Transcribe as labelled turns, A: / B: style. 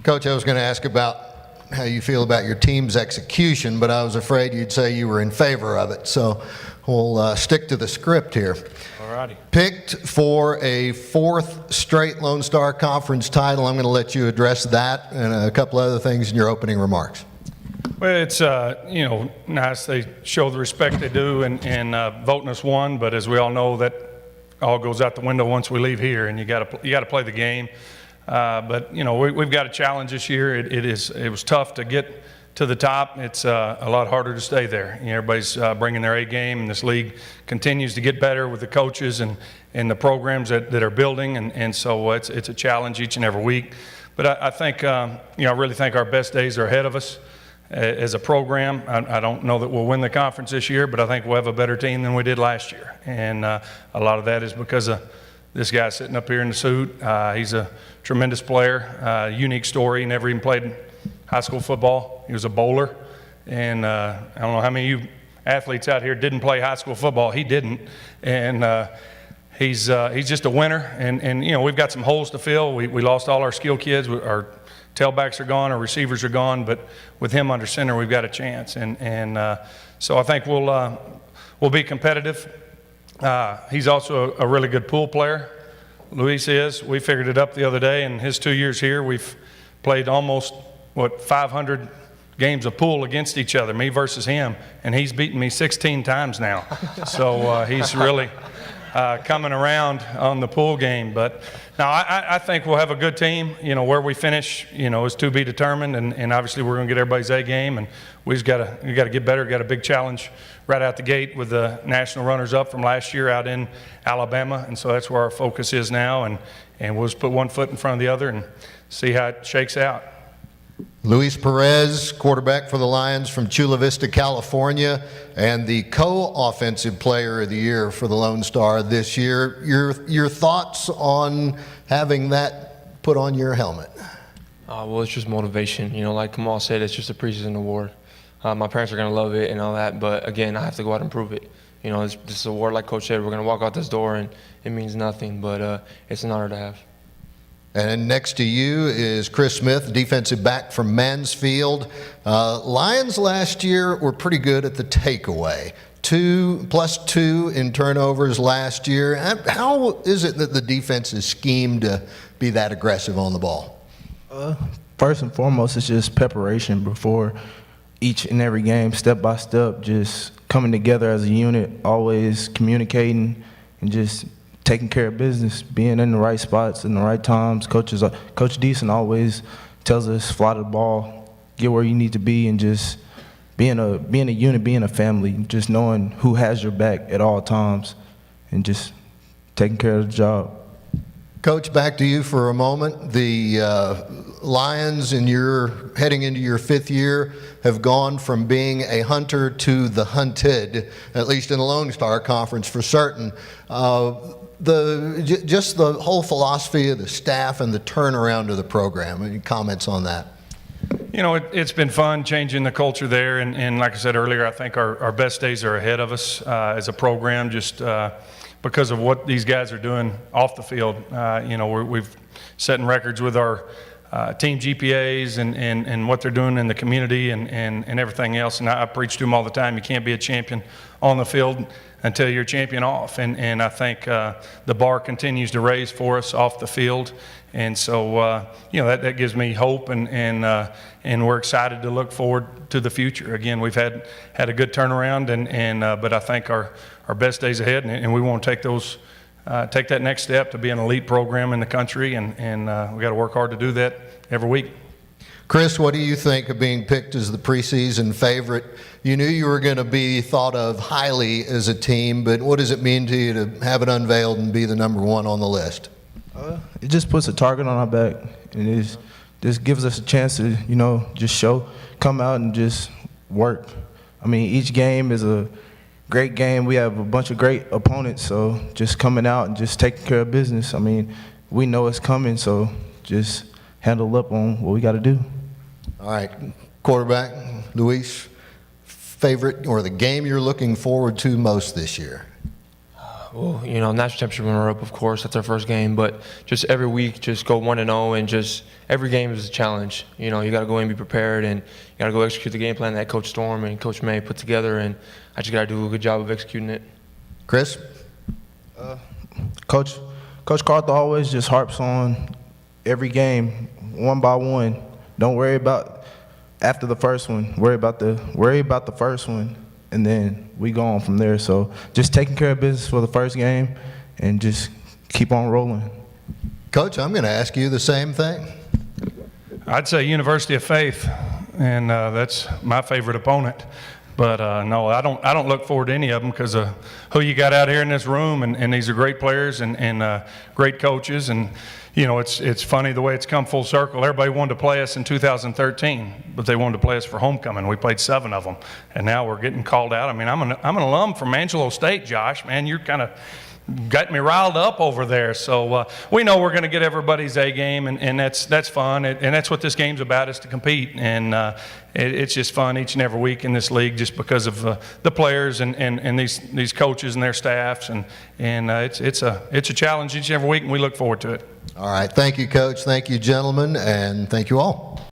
A: Coach, I was going to ask about how you feel about your team's execution, but I was afraid you'd say you were in favor of it. So we'll stick to the script here.
B: All righty.
A: Picked for a fourth straight Lone Star Conference title. I'm going to let you address that and a couple other things in your opening remarks.
B: Well, it's nice they show the respect they do and voting us one, but as we all know, that all goes out the window once we leave here, and you got to play the game. But we've got a challenge this year. It was tough to get to the top. It's a lot harder to stay there. Everybody's bringing their A game, and this league continues to get better with the coaches and the programs that are building, and so it's a challenge each and every week. But I think I really think our best days are ahead of us as a program. I don't know that we'll win the conference this year, but I think we'll have a better team than we did last year, and a lot of that is because of this guy sitting up here in the suit. He's a tremendous player, unique story. He never even played high school football. He was a bowler, and I don't know how many of you athletes out here didn't play high school football. He didn't, and he's just a winner. And we've got some holes to fill. We lost all our skill kids. Our tailbacks are gone, our receivers are gone, but with him under center, we've got a chance. And so I think we'll be competitive. He's also a really good pool player. Luis is. We figured it up the other day. In his 2 years here, we've played almost 500 games of pool against each other, me versus him, and he's beaten me 16 times now. So he's really coming around on the pool game. But now I think we'll have a good team. Where we finish, is to be determined, and obviously we're going to get everybody's A game, and we got to get better. Got a big challenge right out the gate with the national runners-up from last year out in Alabama, and so that's where our focus is now, and we'll just put one foot in front of the other and see how it shakes out.
A: Luis Perez, quarterback for the Lions from Chula Vista, California, and the co-offensive player of the year for the Lone Star this year. Your thoughts on having that put on your helmet?
C: Well, it's just motivation. Like Kamal said, it's just a preseason award. My parents are going to love it and all that, but again, I have to go out and prove it. This award, like Coach said, we're going to walk out this door and it means nothing, but it's an honor to have.
A: And next to you is Chris Smith, defensive back from Mansfield. Lions last year were pretty good at the takeaway. +2 in turnovers last year. How is it that the defense is schemed to be that aggressive on the ball?
D: First and foremost, it's just preparation before each and every game, step by step, just coming together as a unit, always communicating and just taking care of business, being in the right spots in the right times. Coach Deason always tells us, fly the ball, get where you need to be, and just being a unit, being a family, just knowing who has your back at all times, and just taking care of the job.
A: Coach, back to you for a moment. The Lions, heading into your 5th year, have gone from being a hunter to the hunted, at least in the Lone Star Conference for certain. Just the whole philosophy of the staff and the turnaround of the program. Any comments on that?
B: It's been fun changing the culture there, and like I said earlier, I think our best days are ahead of us as a program, just because of what these guys are doing off the field. We've setting records with our team GPAs and what they're doing in the community and everything else. And I preach to them all the time, you can't be a champion on the field until you're a champion off. And I think the bar continues to raise for us off the field. And so, that gives me hope, and we're excited to look forward to the future. Again, we've had a good turnaround, but I think our best days ahead, and we want to take that next step to be an elite program in the country, and we got to work hard to do that every week.
A: Chris, what do you think of being picked as the preseason favorite? You knew you were going to be thought of highly as a team, but what does it mean to you to have it unveiled and be the #1 on the list?
D: It just puts a target on our back, and it just gives us a chance to, just come out and just work. I mean, each game is a great game. We have a bunch of great opponents, so just coming out and just taking care of business. I mean, we know it's coming, so just handle up on what we got to do.
A: All right, quarterback, Luis, favorite or the game you're looking forward to most this year?
C: Well, national championship runner-up, of course, that's our first game. But just every week, just go 1-0, and just every game is a challenge. You got to go in and be prepared, and you got to go execute the game plan that Coach Storm and Coach May put together, and I just got to do a good job of executing it.
A: Chris?
D: Coach Carthel always just harps on every game, one by one. Don't worry about after the first one. Worry about the first one, and then we go on from there. So just taking care of business for the first game, and just keep on rolling.
A: Coach, I'm going to ask you the same thing.
B: I'd say University of Faith, and that's my favorite opponent. But no, I don't look forward to any of them because of who you got out here in this room, and these are great players and great coaches. And it's funny the way it's come full circle. Everybody wanted to play us in 2013, but they wanted to play us for homecoming. We played 7 of them, and now we're getting called out. I mean, I'm an alum from Angelo State, Josh. Man, you're kind of got me riled up over there. So we know we're going to get everybody's A game, and that's fun. And that's what this game's about, is to compete. And it's just fun each and every week in this league, just because of the players and these coaches and their staffs. And it's a challenge each and every week, and we look forward to it.
A: All right. Thank you, Coach. Thank you, gentlemen, and thank you all.